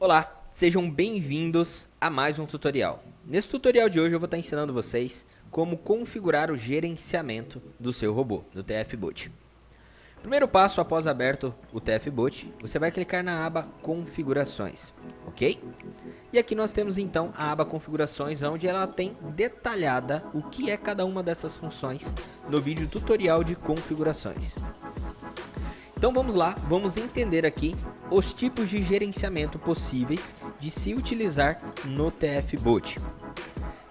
Olá, sejam bem-vindos a mais um tutorial. Nesse tutorial de hoje eu vou estar ensinando vocês como configurar o gerenciamento do seu robô, do TF-Boot. Primeiro passo, após aberto o TF-Boot, você vai clicar na aba Configurações, ok? E aqui nós temos então a aba Configurações, onde ela tem detalhada o que é cada uma dessas funções no vídeo tutorial de configurações. Então vamos lá, vamos entender aqui os tipos de gerenciamento possíveis de se utilizar no TF-Boot.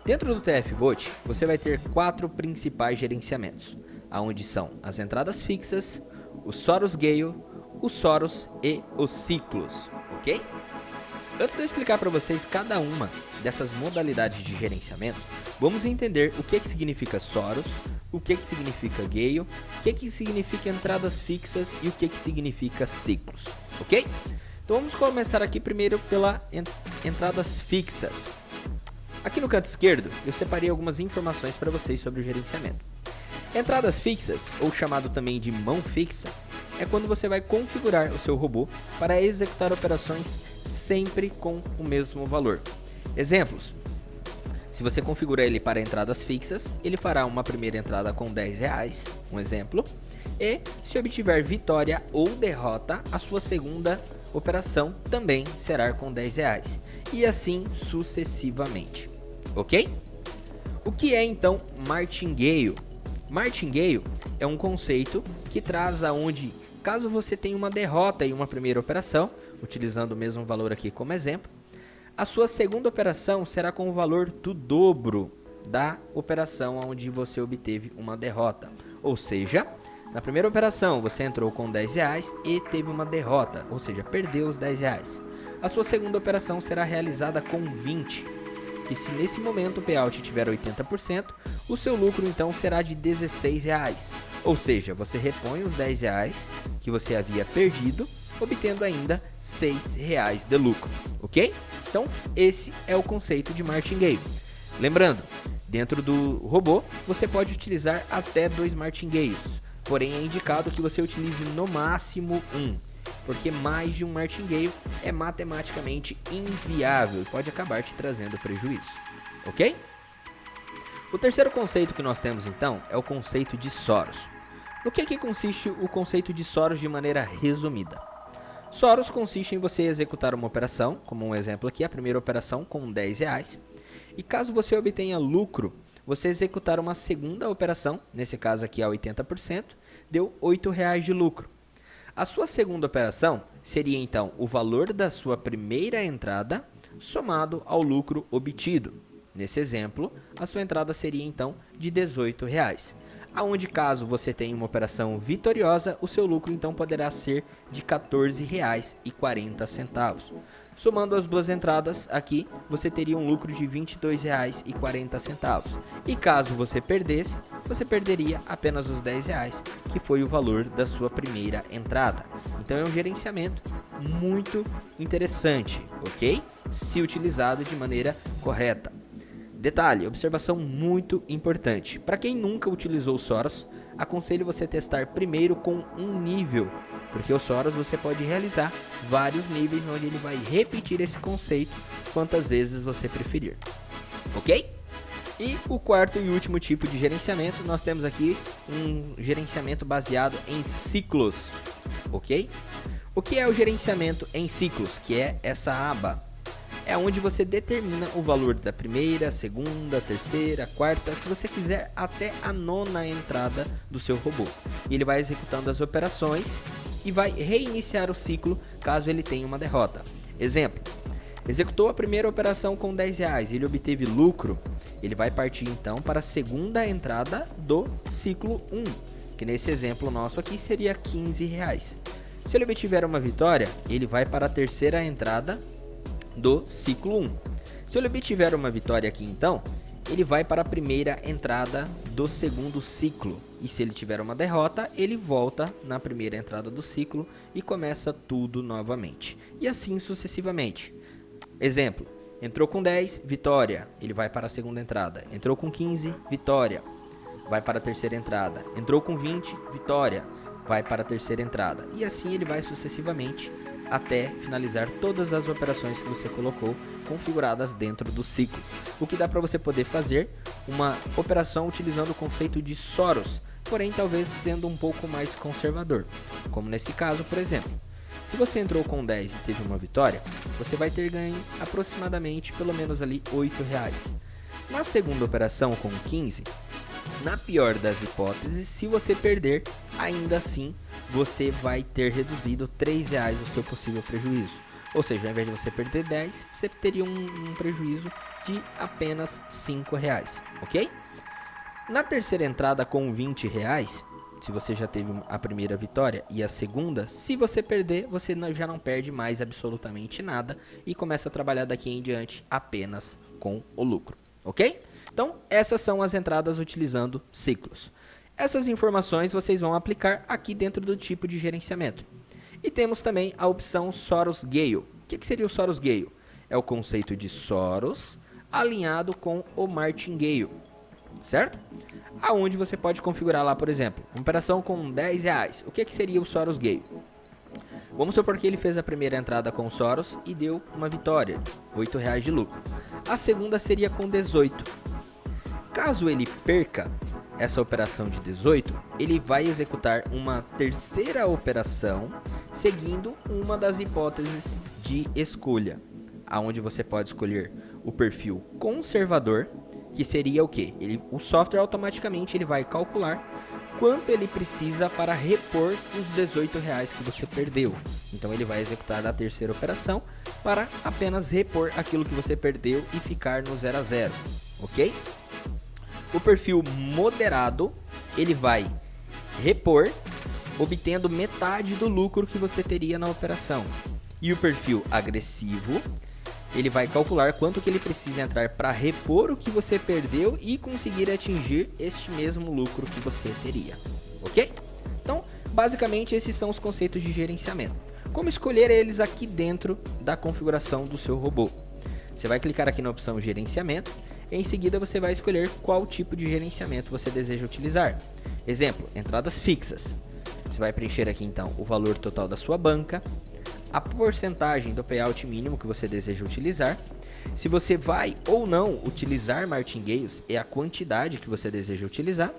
Dentro do TF-Boot, você vai ter 4 principais gerenciamentos, onde são as entradas fixas, o Soros Gale, os Soros e os ciclos, ok? Antes de eu explicar para vocês cada uma dessas modalidades de gerenciamento, vamos entender o que significa Soros, o que significa Gale, o que significa entradas fixas e o que significa ciclos, ok? Então vamos começar aqui primeiro pela entradas fixas. Aqui no canto esquerdo eu separei algumas informações para vocês sobre o gerenciamento. Entradas fixas, ou chamado também de mão fixa, é quando você vai configurar o seu robô para executar operações sempre com o mesmo valor. Exemplos: se você configura ele para entradas fixas, ele fará uma primeira entrada com R$10, um exemplo, e se obtiver vitória ou derrota, a sua segunda operação também será com R$10, e assim sucessivamente, ok? O que é então Martingale? Martingale é um conceito que traz aonde, caso você tenha uma derrota em uma primeira operação, utilizando o mesmo valor aqui como exemplo, a sua segunda operação será com o valor do dobro da operação onde você obteve uma derrota. Ou seja, na primeira operação você entrou com R$10 e teve uma derrota, ou seja, perdeu os R$10. A sua segunda operação será realizada com 20, que se nesse momento o payout tiver 80%, o seu lucro então será de R$16. Ou seja, você repõe os R$10 que você havia perdido, obtendo ainda R$6 de lucro, ok? Então, esse é o conceito de Martingale. Lembrando, dentro do robô, você pode utilizar até 2 Martingales, porém é indicado que você utilize no máximo um, porque mais de um Martingale é matematicamente inviável e pode acabar te trazendo prejuízo, ok? O terceiro conceito que nós temos então é o conceito de Soros. No que consiste o conceito de Soros de maneira resumida? Soros consiste em você executar uma operação, como um exemplo aqui, a primeira operação com R$10, e caso você obtenha lucro, você executar uma segunda operação, nesse caso aqui a 80%, deu R$8 de lucro. A sua segunda operação seria então o valor da sua primeira entrada somado ao lucro obtido. Nesse exemplo, a sua entrada seria então de R$18. Aonde caso você tenha uma operação vitoriosa, o seu lucro então poderá ser de R$14,40. Somando as duas entradas aqui, você teria um lucro de R$22,40. E caso você perdesse, você perderia apenas os R$10, que foi o valor da sua primeira entrada. Então é um gerenciamento muito interessante, ok? Se utilizado de maneira correta. Detalhe, observação muito importante. Para quem nunca utilizou o Soros, aconselho você testar primeiro com um nível, porque o Soros você pode realizar vários níveis onde ele vai repetir esse conceito quantas vezes você preferir, ok? E o quarto e último tipo de gerenciamento, nós temos aqui um gerenciamento baseado em ciclos, ok? O que é o gerenciamento em ciclos, que é essa aba? É onde você determina o valor da primeira, segunda, terceira, quarta, se você quiser até a 9ª entrada do seu robô. E ele vai executando as operações e vai reiniciar o ciclo caso ele tenha uma derrota. Exemplo: executou a primeira operação com R$10 e ele obteve lucro, ele vai partir então para a segunda entrada do ciclo 1, que nesse exemplo nosso aqui seria R$15. Se ele obtiver uma vitória, ele vai para a terceira entrada do ciclo 1. Se ele obtiver uma vitória aqui então, ele vai para a primeira entrada do segundo ciclo. E se ele tiver uma derrota, ele volta na primeira entrada do ciclo e começa tudo novamente. E assim sucessivamente. Exemplo: entrou com 10, vitória, ele vai para a segunda entrada. Entrou com 15, vitória, vai para a terceira entrada. Entrou com 20, vitória, vai para a terceira entrada. E assim ele vai sucessivamente até finalizar todas as operações que você colocou configuradas dentro do ciclo. O que dá para você poder fazer uma operação utilizando o conceito de Soros, porém talvez sendo um pouco mais conservador, como nesse caso, por exemplo. Se você entrou com 10 e teve uma vitória, você vai ter ganho aproximadamente pelo menos ali R$8. Na segunda operação com 15, na pior das hipóteses, se você perder, ainda assim você vai ter reduzido R$3 o seu possível prejuízo. Ou seja, ao invés de você perder 10, você teria um prejuízo de apenas R$5, ok? Na terceira entrada com R$20, se você já teve a primeira vitória e a segunda, se você perder, você já não perde mais absolutamente nada e começa a trabalhar daqui em diante apenas com o lucro, ok? Então, essas são as entradas utilizando ciclos. Essas informações vocês vão aplicar aqui dentro do tipo de gerenciamento. E temos também a opção Soros Gale. O que seria o Soros Gale? É o conceito de Soros alinhado com o Martingale, certo? Aonde você pode configurar lá, por exemplo, uma operação com R$10. O que seria o Soros Gale? Vamos supor que ele fez a primeira entrada com Soros e deu uma vitória, R$8 de lucro. A segunda seria com 18. Caso ele perca essa operação de 18, ele vai executar uma terceira operação seguindo uma das hipóteses de escolha, aonde você pode escolher o perfil conservador, que seria o quê? O software automaticamente ele vai calcular quanto ele precisa para repor os R$18 que você perdeu. Então ele vai executar a terceira operação para apenas repor aquilo que você perdeu e ficar no 0 a 0, ok? O perfil moderado, ele vai repor, obtendo metade do lucro que você teria na operação. E o perfil agressivo, ele vai calcular quanto que ele precisa entrar para repor o que você perdeu e conseguir atingir este mesmo lucro que você teria, ok? Então, basicamente esses são os conceitos de gerenciamento. Como escolher eles aqui dentro da configuração do seu robô? Você vai clicar aqui na opção gerenciamento. Em seguida você vai escolher qual tipo de gerenciamento você deseja utilizar. Exemplo, entradas fixas. Você vai preencher aqui então o valor total da sua banca, a porcentagem do payout mínimo que você deseja utilizar, se você vai ou não utilizar martingales e a quantidade que você deseja utilizar,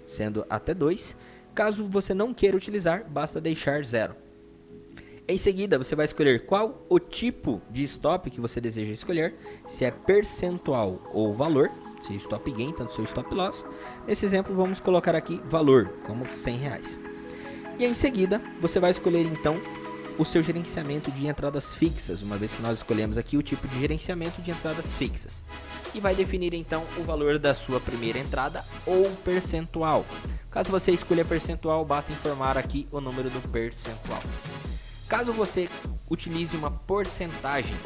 sendo até 2. Caso você não queira utilizar, basta deixar 0. Em seguida, você vai escolher qual o tipo de stop que você deseja escolher, se é percentual ou valor, se é stop gain, tanto seu stop loss. Nesse exemplo, vamos colocar aqui valor, como R$100. E em seguida, você vai escolher então o seu gerenciamento de entradas fixas, uma vez que nós escolhemos aqui o tipo de gerenciamento de entradas fixas. E vai definir então o valor da sua primeira entrada ou percentual. Caso você escolha percentual, basta informar aqui o número do percentual. Caso você utilize uma porcentagem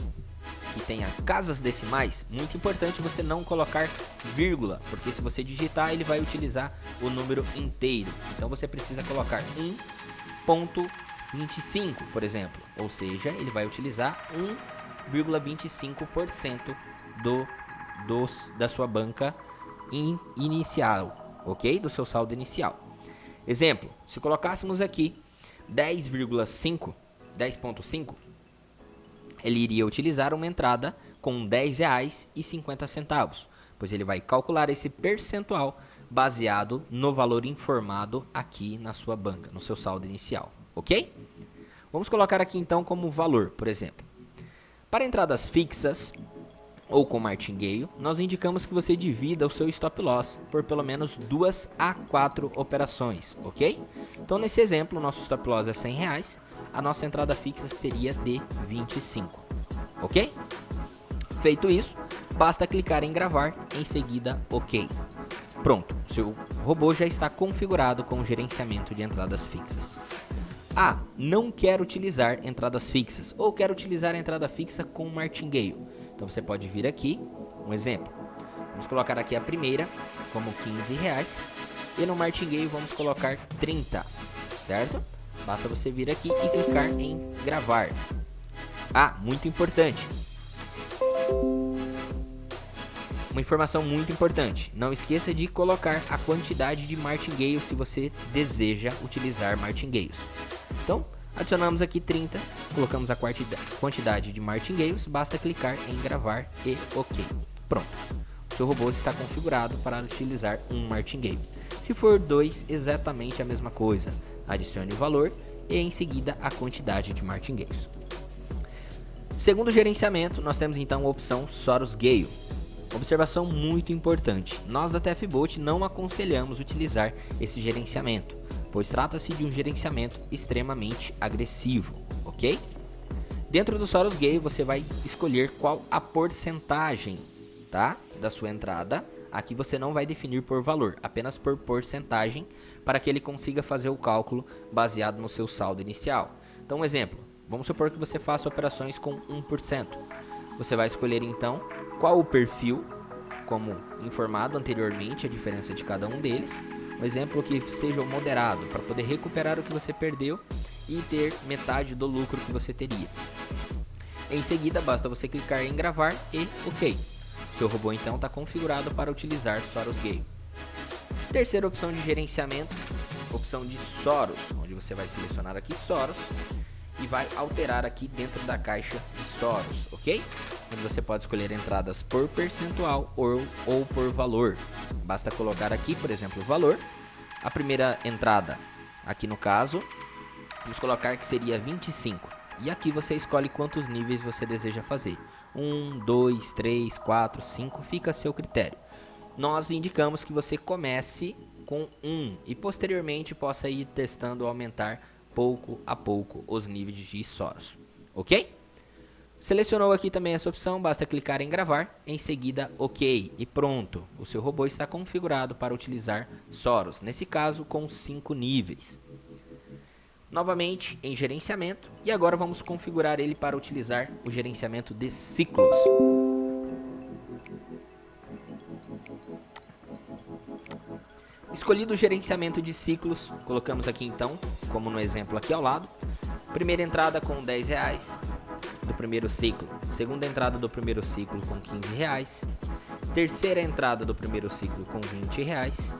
que tenha casas decimais, muito importante você não colocar vírgula, porque se você digitar ele vai utilizar o número inteiro. Então você precisa colocar 1,25, por exemplo, ou seja, ele vai utilizar 1,25% da sua banca inicial, ok? Do seu saldo inicial. Exemplo, se colocássemos aqui 10,5, ele iria utilizar uma entrada com R$10,50, pois ele vai calcular esse percentual baseado no valor informado aqui na sua banca, no seu saldo inicial, ok? Vamos colocar aqui então como valor, por exemplo. Para entradas fixas ou com martingale, nós indicamos que você divida o seu stop loss por pelo menos 2 a 4 operações, ok? Então nesse exemplo, o nosso stop loss é R$100, a nossa entrada fixa seria de 25, ok? Feito isso, basta clicar em gravar, em seguida ok. Pronto, seu robô já está configurado com o gerenciamento de entradas fixas. Não quero utilizar entradas fixas ou quero utilizar a entrada fixa com martingale. Então você pode vir aqui, um exemplo. Vamos colocar aqui a primeira como R$15 e no martingale vamos colocar 30, certo? Basta você vir aqui e clicar em gravar. Muito importante. Uma informação muito importante. Não esqueça de colocar a quantidade de martingale se você deseja utilizar martingales. Então, Adicionamos aqui 30, colocamos a quantidade de martingales, basta clicar em gravar e OK. Pronto, o seu robô está configurado para utilizar um martingale. Se for 2, exatamente a mesma coisa, adicione o valor e em seguida a quantidade de martingales. Segundo gerenciamento, nós temos então a opção Soros Gale. Observação muito importante, nós da TFBot não aconselhamos utilizar esse gerenciamento, pois trata-se de um gerenciamento extremamente agressivo, ok? Dentro do Soros Gale você vai escolher qual a porcentagem, tá, da sua entrada. Aqui você não vai definir por valor, apenas por porcentagem, para que ele consiga fazer o cálculo baseado no seu saldo inicial. Então, um exemplo, vamos supor que você faça operações com 1%. Você vai escolher então qual o perfil, como informado anteriormente, a diferença de cada um deles. Um exemplo que seja o moderado, para poder recuperar o que você perdeu e ter metade do lucro que você teria. Em seguida, basta você clicar em gravar e OK. Seu robô então está configurado para utilizar Soros Gale. Terceira opção de gerenciamento, opção de Soros, onde você vai selecionar aqui Soros e vai alterar aqui dentro da caixa de Soros, ok? Onde você pode escolher entradas por percentual ou por valor. Basta colocar aqui, por exemplo, o valor. A primeira entrada, aqui no caso, vamos colocar que seria 25. E aqui você escolhe quantos níveis você deseja fazer. 1, 2, 3, 4, 5, fica a seu critério. Nós indicamos que você comece com 1 e posteriormente possa ir testando aumentar pouco a pouco os níveis de Soros, ok? Selecionou aqui também essa opção, basta clicar em gravar, em seguida OK e pronto. O seu robô está configurado para utilizar Soros, nesse caso com 5 níveis. Novamente em gerenciamento e agora vamos configurar ele para utilizar o gerenciamento de ciclos. Escolhido o gerenciamento de ciclos, colocamos aqui então, como no exemplo aqui ao lado, primeira entrada com R$10 do primeiro ciclo, segunda entrada do primeiro ciclo com R$15, terceira entrada do primeiro ciclo com R$20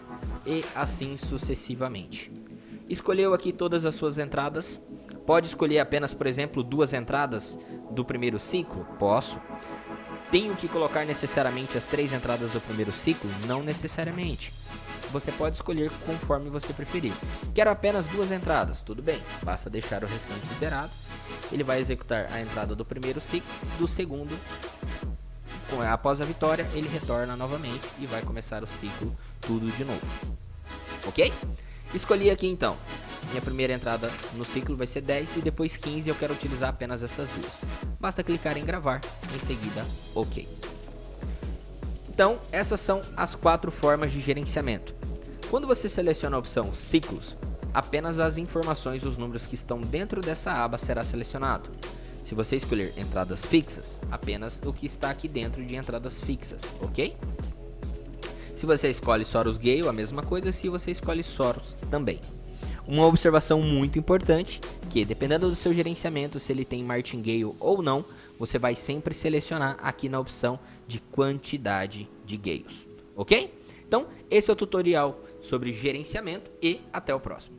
e assim sucessivamente. Escolheu aqui todas as suas entradas, pode escolher apenas, por exemplo, 2 entradas do primeiro ciclo? Posso. Tenho que colocar necessariamente as 3 entradas do primeiro ciclo? Não necessariamente. Você pode escolher conforme você preferir. Quero apenas 2 entradas, tudo bem, basta deixar o restante zerado. Ele vai executar a entrada do primeiro ciclo, do segundo, após a vitória, ele retorna novamente e vai começar o ciclo tudo de novo. Ok? Escolhi aqui então, minha primeira entrada no ciclo vai ser 10 e depois 15 eu quero utilizar apenas essas duas. Basta clicar em gravar, em seguida OK. Então, essas são as 4 formas de gerenciamento. Quando você seleciona a opção ciclos, apenas as informações dos números que estão dentro dessa aba será selecionado. Se você escolher entradas fixas, apenas o que está aqui dentro de entradas fixas, ok? Se você escolhe Soros Gale, a mesma coisa. Se você escolhe Soros, também. Uma observação muito importante, que dependendo do seu gerenciamento, se ele tem martingale ou não, você vai sempre selecionar aqui na opção de quantidade de Gales, ok? Então, esse é o tutorial sobre gerenciamento e até o próximo.